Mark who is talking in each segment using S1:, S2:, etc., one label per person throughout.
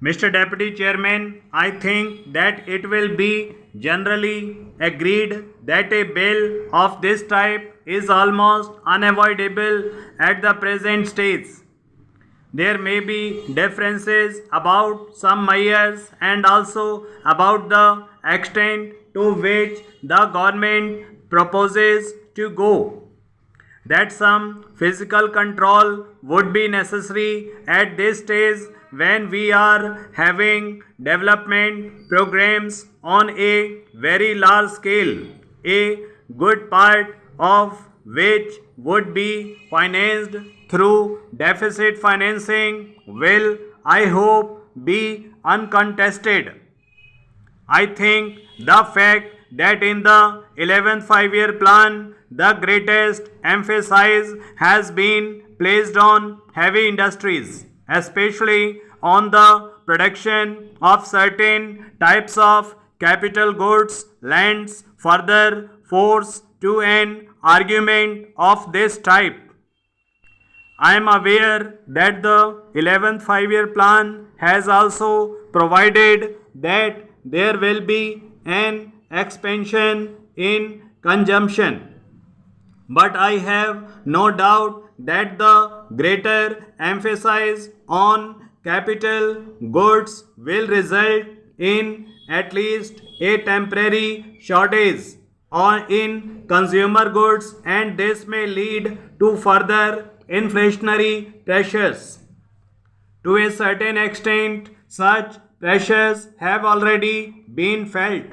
S1: Mr. Deputy Chairman, I think that it will be generally agreed that a bill of this type is almost unavoidable at the present stage. There may be differences about some measures and also about the extent to which the government proposes to go. That some physical control would be necessary at this stage when we are having development programs on a very large scale, a good part of which would be financed through deficit financing will, I hope, be uncontested. I think the fact that in the 11th 5 year plan the greatest emphasis has been placed on heavy industries, especially on the production of certain types of capital goods, lends further force to an argument of this type. I am aware that the 11th 5 year plan has also provided that there will be an expansion in consumption. But I have no doubt that the greater emphasis on capital goods will result in at least a temporary shortage on in consumer goods, and this may lead to further inflationary pressures. To a certain extent, such pressures have already been felt.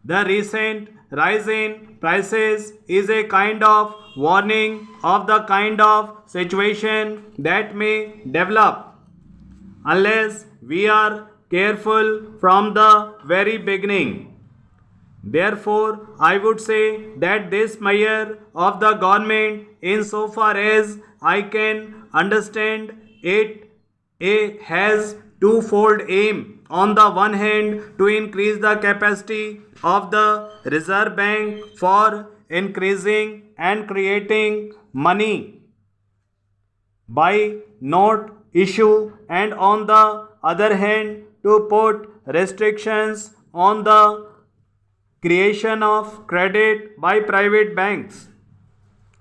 S1: The recent rise in prices is a kind of warning of the kind of situation that may develop unless we are careful from the very beginning. Therefore, I would say that this measure of the government, insofar as I can understand it, has twofold aim. On the one hand, to increase the capacity of the Reserve Bank for increasing and creating money by note issue, and on the other hand, to put restrictions on the creation of credit by private banks.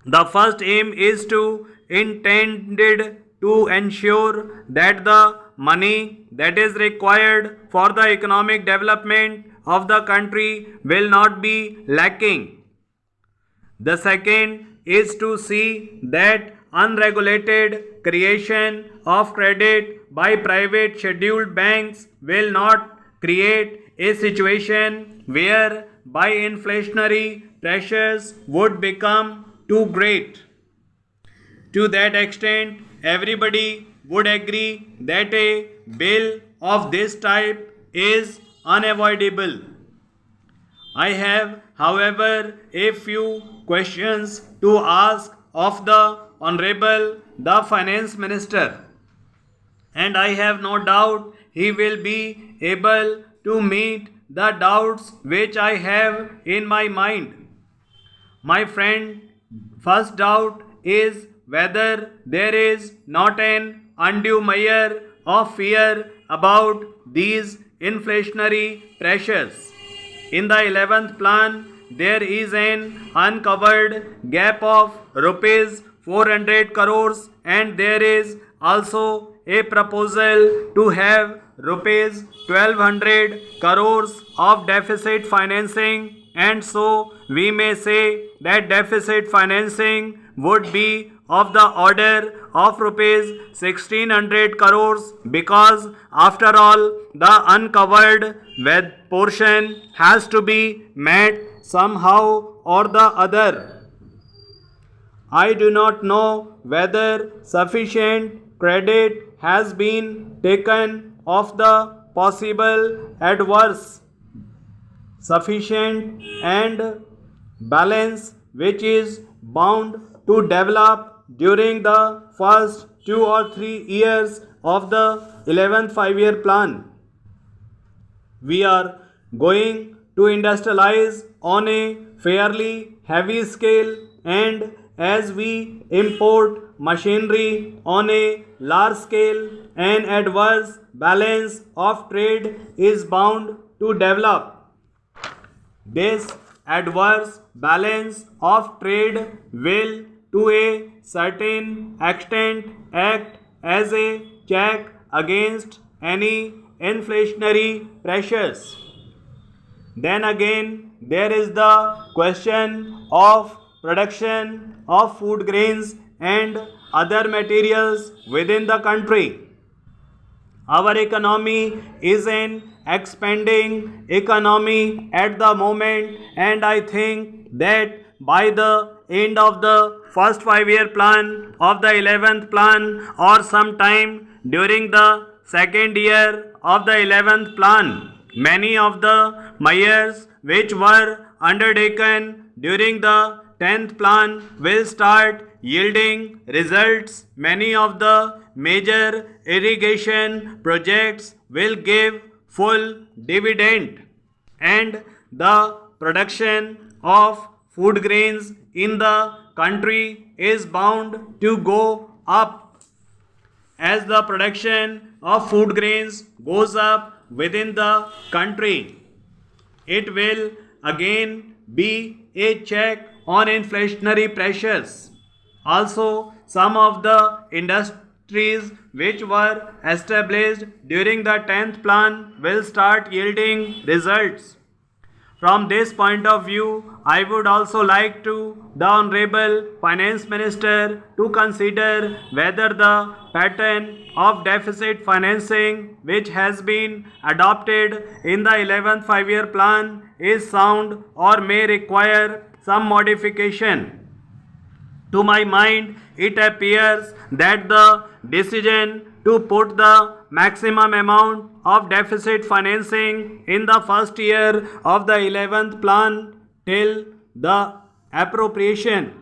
S1: The first aim is to intended to ensure that the money that is required for the economic development of the country will not be lacking. The second is to see that unregulated creation of credit by private scheduled banks will not create a situation where by inflationary pressures would become too great. To that extent, everybody would agree that a bill of this type is unavoidable. I have, however, a few questions to ask of the Honorable the Finance Minister, and I have no doubt he will be able to meet the doubts which I have in my mind. My friend, first doubt is whether there is not an undue measure of fear about these inflationary pressures. In the 11th plan, there is an uncovered gap of rupees 400 crores, and there is also a proposal to have rupees 1200 crores of deficit financing, and so we may say that deficit financing would be of the order of rupees 1600 crores, because after all the uncovered portion has to be met somehow or the other. I do not know whether sufficient credit has been taken of the possible adverse sufficient and balance which is bound to develop during the first 2 or 3 years of the 11th 5 year plan. We are going to industrialize on a fairly heavy scale, and as we import machinery on a large scale, an adverse balance of trade is bound to develop. This adverse balance of trade will, to a certain extent, act as a check against any inflationary pressures. Then again, there is the question of production of food grains and other materials within the country. Our economy is an expanding economy at the moment, and I think that by the end of the first 5 year plan of the 11th plan or sometime during the second year of the 11th plan, many of the measures which were undertaken during the 10th plan will start yielding results. Many of the major irrigation projects will give full dividend, and the production of food grains in the country is bound to go up. As the production of food grains goes up within the country, it will again be a check on inflationary pressures. Also, some of the industries which were established during the 10th plan will start yielding results. From this point of view, I would also like the Honorable Finance Minister to consider whether the pattern of deficit financing which has been adopted in the 11th 5 year plan is sound or may require some modification. To my mind, it appears that the decision to put the maximum amount of deficit financing in the first year of the 11th plan till the appropriation.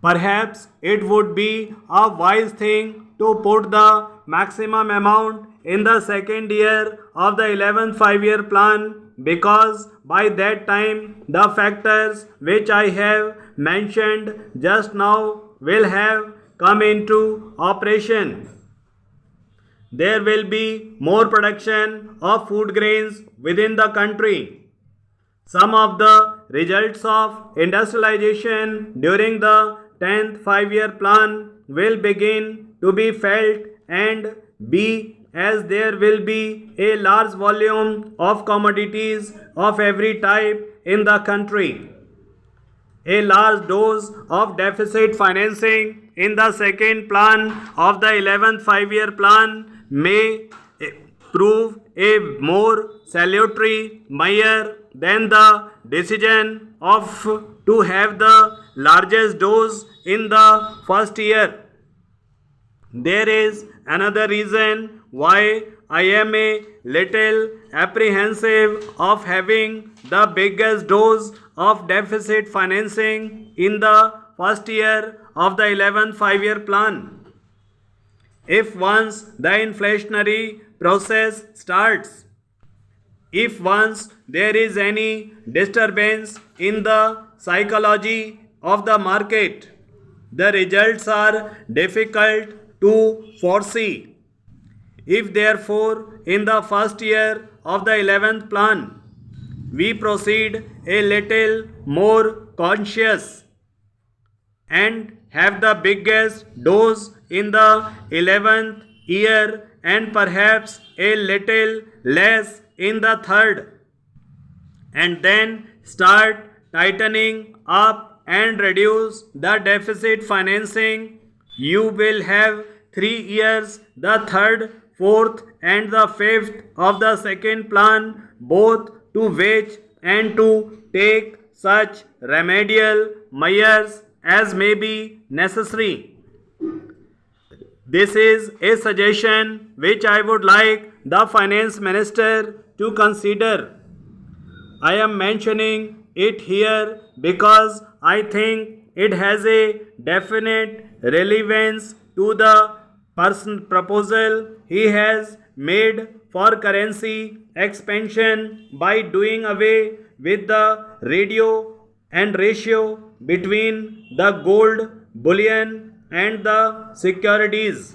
S1: Perhaps it would be a wise thing to put the maximum amount in the second year of the 11th 5 year plan, because by that time the factors which I have mentioned just now will have come into operation. There will be more production of food grains within the country. Some of the results of industrialization during the 10th 5 year plan will begin to be felt, and B, as there will be a large volume of commodities of every type in the country. A large dose of deficit financing in the second plan of the 11th 5 year plan may prove a more salutary measure than the decision of to have the largest dose in the first year. There is another reason why I am a little apprehensive of having the biggest dose of deficit financing in the first year of the 11th 5 year plan. If once the inflationary process starts, if once there is any disturbance in the psychology of the market, the results are difficult to foresee. If therefore in the first year of the 11th plan we proceed a little more conscious and have the biggest dose in the 11th year and perhaps a little less in the third, and then start tightening up and reduce the deficit financing, you will have 3 years, the third, fourth and the fifth of the second plan, both to which and to take such remedial measures as may be necessary. This is a suggestion which I would like the Finance Minister to consider. I am mentioning it here because I think it has a definite relevance to the proposal he has made for currency expansion by doing away with the radio and ratio between the gold bullion and the securities.